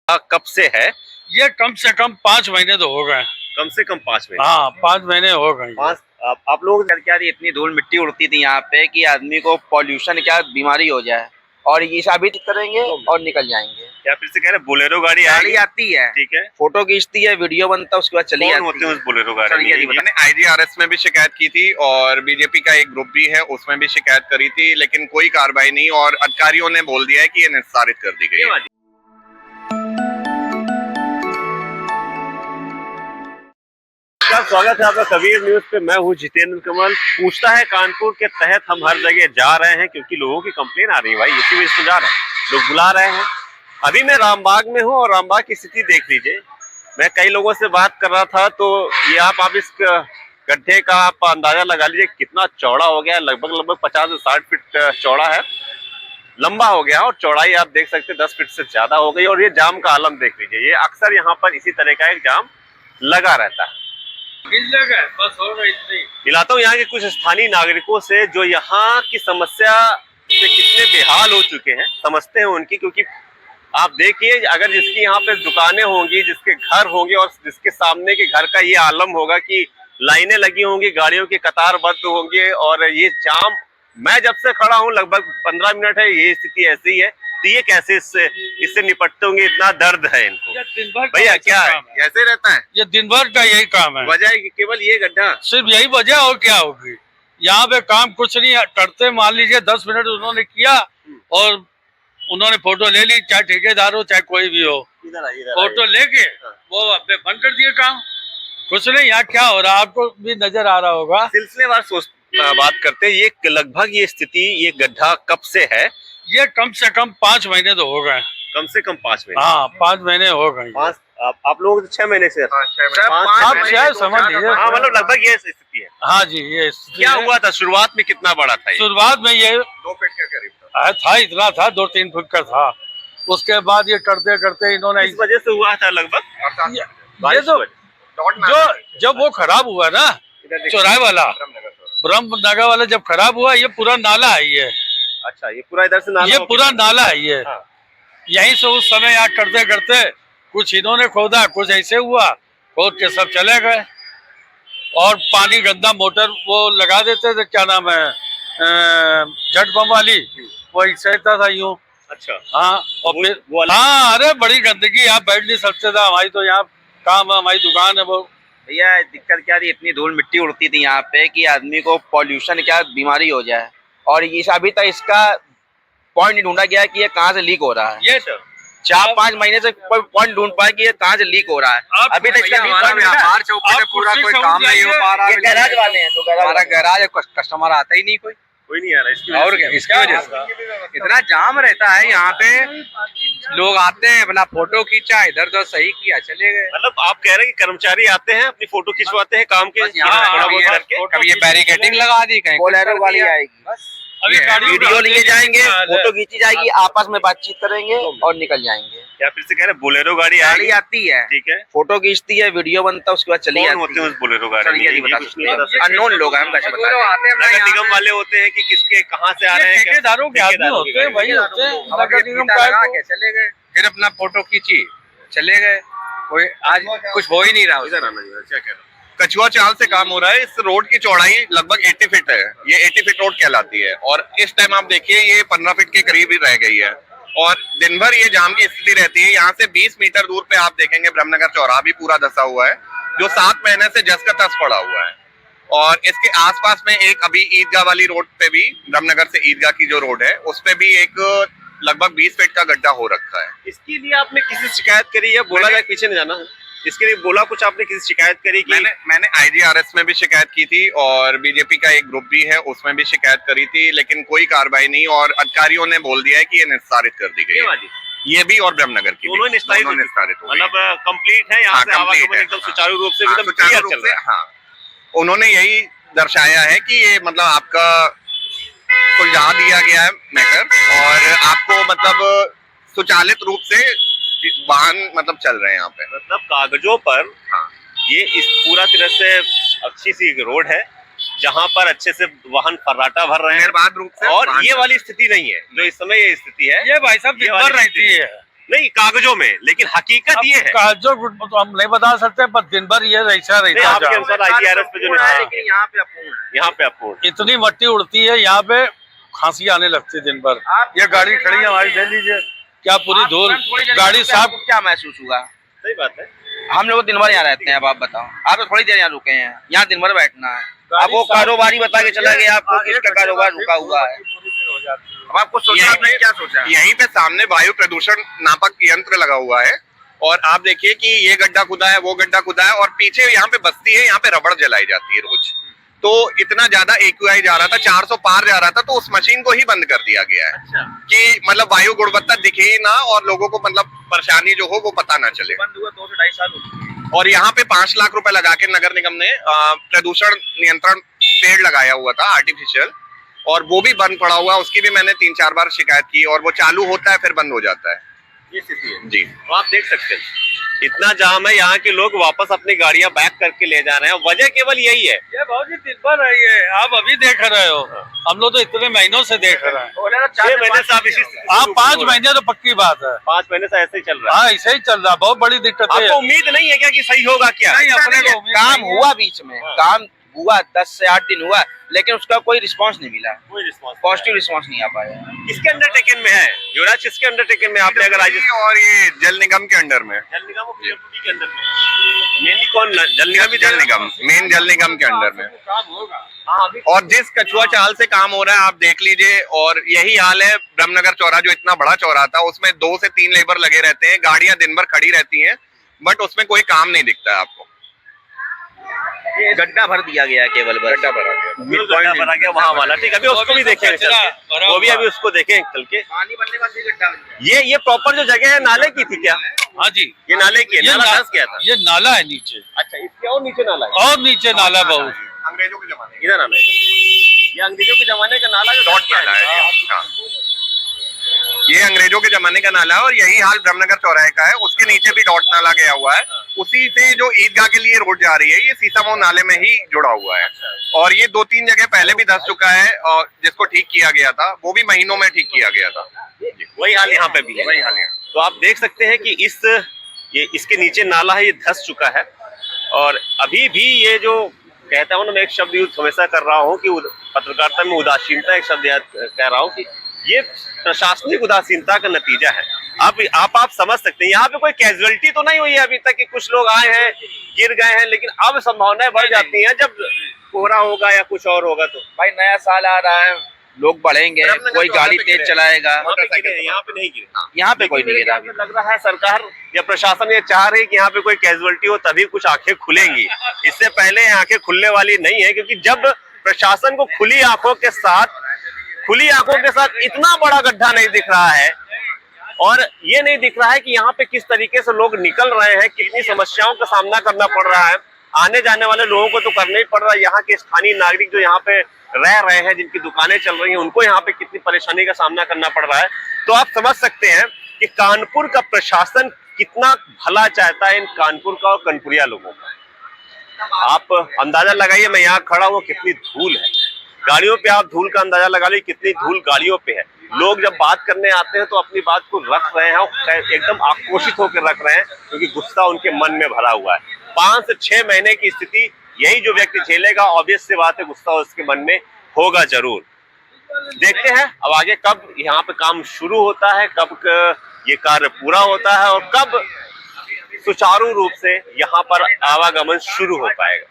कब से है? ये कम से कम 5 महीने तो हो गए। कम से कम 5 महीने। हाँ, 5 महीने हो गए। आप लोग क्या इतनी धूल मिट्टी उड़ती थी यहाँ पे कि आदमी को पॉल्यूशन क्या बीमारी हो जाए, और ये साबित करेंगे और निकल जाएंगे। क्या फिर से कह रहे बोलेरो गाड़ी आती है, ठीक है, फोटो खींचती है, वीडियो बनता है, उसके बाद चली जाती है। होते हैं उस बोलेरो गाड़ी में? मैंने IGRS में भी शिकायत की थी और बीजेपी का एक ग्रुप भी है उसमें भी शिकायत करी थी, लेकिन कोई कार्रवाई नहीं और अधिकारियों ने बोल दिया है कि ये निस्तारित कर दी गई है। स्वागत है आपका कबीर न्यूज पे। मैं हूँ जितेंद्र कमल। पूछता है कानपुर के तहत हम हर जगह जा रहे हैं क्योंकि लोगों की कंप्लेन आ रही है भाई, इसी वजह से जा रहे हैं, लोग बुला रहे हैं। अभी मैं रामबाग में हूँ और रामबाग की स्थिति देख लीजिए। मैं कई लोगों से बात कर रहा था तो ये आप इस गड्ढे का आप अंदाजा लगा लीजिए कितना चौड़ा हो गया। लगभग 50 से 60 फीट चौड़ा है, लंबा हो गया, और चौड़ाई आप देख सकते हैं 10 फीट से ज्यादा हो गई। और ये जाम का आलम देख लीजिए, ये अक्सर यहाँ पर इसी तरह का एक जाम लगा रहता है। मिलाता हूँ यहाँ के कुछ स्थानीय नागरिकों से जो यहाँ की समस्या से कितने बेहाल हो चुके हैं, समझते हैं उनकी। क्योंकि आप देखिए, अगर जिसकी यहाँ पे दुकानें होंगी, जिसके घर होंगे और जिसके सामने के घर का ये आलम होगा कि लाइनें लगी होंगी, गाड़ियों के कतारबद्ध होंगे, और ये जाम, मैं जब से खड़ा हूँ लगभग 15 मिनट है, ये स्थिति ऐसी है। तो ये कैसे इससे निपटते होंगे? इतना दर्द है इनको। भैया क्या है, कैसे रहता है? ये दिन भर का यही काम है। वजह है कि केवल ये गड्ढा, सिर्फ यही वजह, और क्या होगी? यहाँ पे काम कुछ नहीं करते। मान लीजिए 10 मिनट उन्होंने किया और उन्होंने फोटो ले ली, चाहे ठेकेदार हो चाहे कोई भी हो, फोटो लेके वो अपने बंद कर दिए काम। कुछ नहीं, यहाँ क्या हो रहा है आपको भी नजर आ रहा होगा। सिलसिलेवार बात करते हैं, ये लगभग ये स्थिति, ये गड्ढा कब से है? ये कम से कम 5 महीने तो हो गए। कम से कम 5 महीने। हाँ, 5 महीने हो गए। आप लोग 6 महीने से समझ लीजिए। हाँ, मतलब लगभग ये स्थिति है। हाँ जी, ये क्या हुआ था शुरुआत में? कितना बड़ा था ये? शुरुआत में ये 2 फीट के करीब था, इतना था, 2-3 फुट का था। उसके बाद ये करते करते इन्होंने इस वजह से हुआ था लगभग ये तो जो जब वो खराब हुआ ना, चौराहे वाला, ब्रह्मनगर वाला जब खराब हुआ, ये पूरा नाला है ये। अच्छा, ये पूरा इधर से नाला, ये पूरा नाला है ये। हाँ। यहीं से उस समय यहाँ करते करते कुछ इन्होंने खोदा, कुछ ऐसे हुआ, खोद के सब चले गए। और पानी गंदा मोटर वो लगा देते थे, क्या नाम है, जेट पंप वाली, वो ऐसे था यूं। अच्छा, हाँ, और फिर हाँ, अरे बड़ी गंदगी, यहाँ बैठ नहीं सकते था। हमारी तो यहाँ काम है, हमारी दुकान है वो। भैया दिक्कत क्या थी, इतनी धूल मिट्टी उड़ती थी यहाँ पे कि आदमी को पॉल्यूशन क्या बीमारी हो जाए, और ये अभी तक इसका पॉइंट ढूंढा गया है कि ये कहाँ से लीक हो रहा है। ये 4-5 महीने से कोई पॉइंट ढूंढ पाया कि ये कहाँ से लीक हो रहा है। अभी तक व्यापार चौपट पूरा कोई काम नहीं हो पा रहा है। गैराज वाले हैं, तो हमारा गैराज कस्टमर आता ही नहीं, कोई नहीं आ रहा। इसकी वजह से इतना जाम रहता है यहाँ पे। लोग आते हैं, अपना फोटो खींचा, इधर तो सही किया, चले गए। मतलब आप कह रहे हैं कि कर्मचारी आते हैं, अपनी फोटो खिंचवाते हैं काम के, कभी ये बैरिकेडिंग लगा दी, कहीं बोलेरो वाली आएगी, बस अभी वीडियो लिए जाएंगे, फोटो खींची जाएगी, आपस में बातचीत करेंगे और निकल जाएंगे। क्या फिर से कह रहे बोलेरो गाड़ी आती है, ठीक है, फोटो खींचती है, वीडियो बनता है, उसके बाद चली जाती है। होते हैं उस बोलेरो गाड़ी में? अननोन लोग हैं, हम कैसे बताएं? नगर निगम वाले होते हैं कि किसके कहाँ से आ रहे हैं? ठेकेदारों के आदमी होते हैं, वही होते हैं। नगर निगम का चले गए, फिर अपना फोटो खींची, चले गए। कोई आज कुछ हो ही नहीं रहा। क्या कह रहे हो? कछुआ चाल से काम हो रहा है। इस रोड की चौड़ाई लगभग 80 फीट है, ये 80 फीट रोड कहलाती है, और इस टाइम आप देखिए ये 15 फीट के करीब ही रह गई है, और दिन भर ये जाम की स्थिति रहती है। यहाँ से 20 मीटर दूर पे आप देखेंगे ब्रह्मनगर चौराहा भी पूरा धंसा हुआ है, जो 7 महीने से जस का तस पड़ा हुआ है। और इसके आसपास में एक अभी ईदगाह वाली रोड पे भी, ब्रह्मनगर से ईदगाह की जो रोड है, उस पे भी एक लगभग 20 फीट का गड्ढा हो रखा है। इसके लिए आपने किसी शिकायत करी है? बोला जाए पीछे नहीं जाना है, इसके लिए बोला कुछ आपने किसी शिकायत करी? मैंने IGRS में भी शिकायत की थी और बीजेपी का एक ग्रुप भी है उसमें भी शिकायत करी थी, लेकिन कोई कार्रवाई नहीं, और अधिकारियों ने बोल दिया है कि ये निस्तारित कर दी गई है। ये भी और ब्रह्मनगर की दोनों निस्तारित हो गई, मतलब कंप्लीट है। यहाँ से आवागमन एकदम सुचारू रूप से चल रहा है। हाँ, उन्होंने यही दर्शाया है कि ये मतलब आपका सुलझा दिया गया है मैटर, और आपको मतलब सुचालित रूप से वाहन मतलब चल रहे हैं यहाँ पे। मतलब कागजों पर ये इस पूरा तरह से अच्छी सी रोड है जहाँ पर अच्छे से वाहन फर्राटा भर रहे हैं, निर्बाध रूप से, और ये वाली स्थिति नहीं है जो इस समय ये स्थिति है। ये भाई साहब दिन भर रहती है, नहीं कागजों में, लेकिन हकीकत ये है। कागजों तो हम नहीं बता सकते, पर दिन भर ये ऐसा नहीं, रहता आपके है। अनुसार IGRS पे जो है, लेकिन यहाँ पे अपूर्ण है। यहाँ पे अपूर्ण। इतनी मट्टी उड़ती है यहाँ पे, खांसी आने लगती है दिन भर। ये गाड़ी खड़ी है हमारी, ले लीजिए, क्या पूरी धूल, गाड़ी साफ। क्या महसूस हुआ? सही बात है। हम लोग दिन भर यहाँ रहते हैं, अब आप बताओ, आप तो थोड़ी देर यहाँ रुके हैं, यहाँ दिन भर बैठना है। आपको कारोबारी बता के चला गया आपको किसका कारोबार रुका हुआ है, अब आपको सोचा, आपने क्या सोचा? यहीं पे सामने वायु प्रदूषण नापक यंत्र लगा हुआ है और आप देखिए कि ये गड्ढा खुदा है, वो गड्ढा खुदा है और पीछे यहाँ पे बस्ती है, यहाँ पे रबड़ जलाई जाती है रोज। तो इतना ज्यादा AQI जा रहा था, 400 पार जा रहा था, तो उस मशीन को ही बंद कर दिया गया है। अच्छा। कि मतलब वायु गुणवत्ता दिखे ही ना और लोगों को मतलब परेशानी जो हो वो पता ना चले। बंद हुआ 2 से 2.5 साल हो चुके। और यहाँ पे 5 लाख रुपए लगा के नगर निगम ने प्रदूषण नियंत्रण पेड़ लगाया हुआ था आर्टिफिशियल, और वो भी बंद पड़ा हुआ। उसकी भी मैंने 3-4 बार शिकायत की और वो चालू होता है फिर बंद हो जाता है। ये स्थिति है जी, तो आप देख सकते हैं इतना जाम है, यहाँ के लोग वापस अपनी गाड़ियां बैक करके ले जा रहे हैं। वजह केवल यही है। ये बहुत ही दिन भर है ये, आप अभी देख रहे हो, हम लोग तो इतने महीनों से देख रहे हैं। 6 महीने से आप इसी आप 5 महीने तो पक्की बात है। 5 महीने से ऐसे ही चल रहा है। हाँ, ऐसे ही चल रहा है, बहुत बड़ी दिक्कत है। आपको उम्मीद नहीं है क्या कि सही होगा क्या? नहीं, अपने को उम्मीद काम नहीं है। हुआ बीच में, काम हुआ 10 से 8 दिन हुआ, लेकिन उसका कोई रिस्पांस नहीं मिला, कोई रिस्पॉन्स पॉजिटिव रिस्पांस नहीं आ पाया। किसके अंडरटेकिंग में है युवराज? किसके अंडरटेकिंग में आपने अगर आज और ये जल निगम के अंडर में, जल निगम और PWD के अंदर में मेनली कौन? जल निगम ही जल निगम, मेन जल निगम के अंडर में। काम होगा। हाँ अभी और जिस कछुआ चाल से काम हो रहा है आप देख लीजिए, और यही हाल है ब्रह्मनगर चौराहा, जो इतना बड़ा चौराहा था उसमें 2 से 3 लेबर लगे रहते हैं, गाड़ियां दिन भर खड़ी रहती हैं, बट उसमें कोई काम नहीं दिखता है आपको। गड्ढा भर दिया गया है केवल, गड्ढा भरा गया, गड्ढा बना गया वहाँ वाला। ठीक, अभी उसको भी देखेंगे चल के, वो भी अभी उसको देखें चल के। पानी बनने का गड्ढा बन गया। ये प्रॉपर जो जगह है नाले की थी क्या? हाँ जी, ये नाले की है, ये नाला धंस गया था। ये नाला है नीचे, अच्छा, इसके और नीचे नाला है? और नीचे नाला बहुत। अंग्रेजों के जमाने इधर आना है। ये अंग्रेजों के जमाने का नाला जो डॉट धंस गया नाला है। है। हाँ। ये अंग्रेजों के जमाने का नाला है और यही हाल ब्रह्मनगर चौराहे का है। उसके नीचे भी डॉट नाला गया हुआ है, उसी से जो ईदगाह के लिए रोड जा रही है ये सीसामऊ नाले में ही जुड़ा हुआ है। और ये 2-3 जगह पहले भी धंस चुका है और जिसको ठीक किया गया था वो भी महीनों में ठीक किया गया था। वही हाल यहाँ पे भी है। वही हाल है। तो आप देख सकते हैं कि ये इसके नीचे नाला है, ये धंस चुका है। और अभी भी ये जो कहता हूँ ना, मैं एक शब्द यूज हमेशा कर रहा हूँ कि पत्रकारिता में उदासीनता एक शब्द कह रहा हूँ कि ये प्रशासनिक उदासीनता का नतीजा है। आप समझ सकते हैं, यहाँ पे कोई कैजुअलिटी तो नहीं हुई है अभी तक कि कुछ लोग आए हैं गिर गए हैं, लेकिन अब संभावनाएं बढ़ जाती हैं जब कोहरा होगा या कुछ और होगा। तो भाई नया साल आ रहा है, लोग बढ़ेंगे, कोई गाड़ी तेज चलाएगा, यहाँ पे नहीं गिरे। यहाँ पे कोई नहीं गिरा। यहाँ पे लग रहा है सरकार या प्रशासन ये चाह रही है कि यहाँ पे कोई कैजुअलिटी हो तभी कुछ आंखें खुलेंगी। इससे पहले आंखें खुलने वाली नहीं है, क्योंकि जब प्रशासन को खुली आंखों के साथ इतना बड़ा गड्ढा नहीं दिख रहा है, और ये नहीं दिख रहा है कि यहाँ पे किस तरीके से लोग निकल रहे हैं, कितनी समस्याओं का सामना करना पड़ रहा है। आने जाने वाले लोगों को तो करना ही पड़ रहा है, यहाँ के स्थानीय नागरिक जो यहाँ पे रह रहे हैं, जिनकी दुकानें चल रही हैं, उनको यहाँ पे कितनी परेशानी का सामना करना पड़ रहा है। तो आप समझ सकते हैं कि कानपुर का प्रशासन कितना भला चाहता है इन कानपुर का और कानपुरिया लोगों का। आप अंदाजा लगाइए, मैं यहाँ खड़ा हूँ, कितनी धूल है गाड़ियों पे। आप धूल का अंदाजा लगा लीजिए कितनी धूल गाड़ियों पे है। लोग जब बात करने आते हैं तो अपनी बात को रख रहे हैं और एकदम आक्रोशित होकर रख रहे हैं, क्योंकि गुस्सा उनके मन में भरा हुआ है। 5 से 6 महीने की स्थिति यही जो व्यक्ति झेलेगा, ऑब्वियस सी बात है गुस्सा उसके मन में होगा जरूर। देखते हैं अब आगे कब यहाँ पे काम शुरू होता है, कब ये कार्य पूरा होता है और कब सुचारू रूप से यहाँ पर आवागमन शुरू हो पाएगा।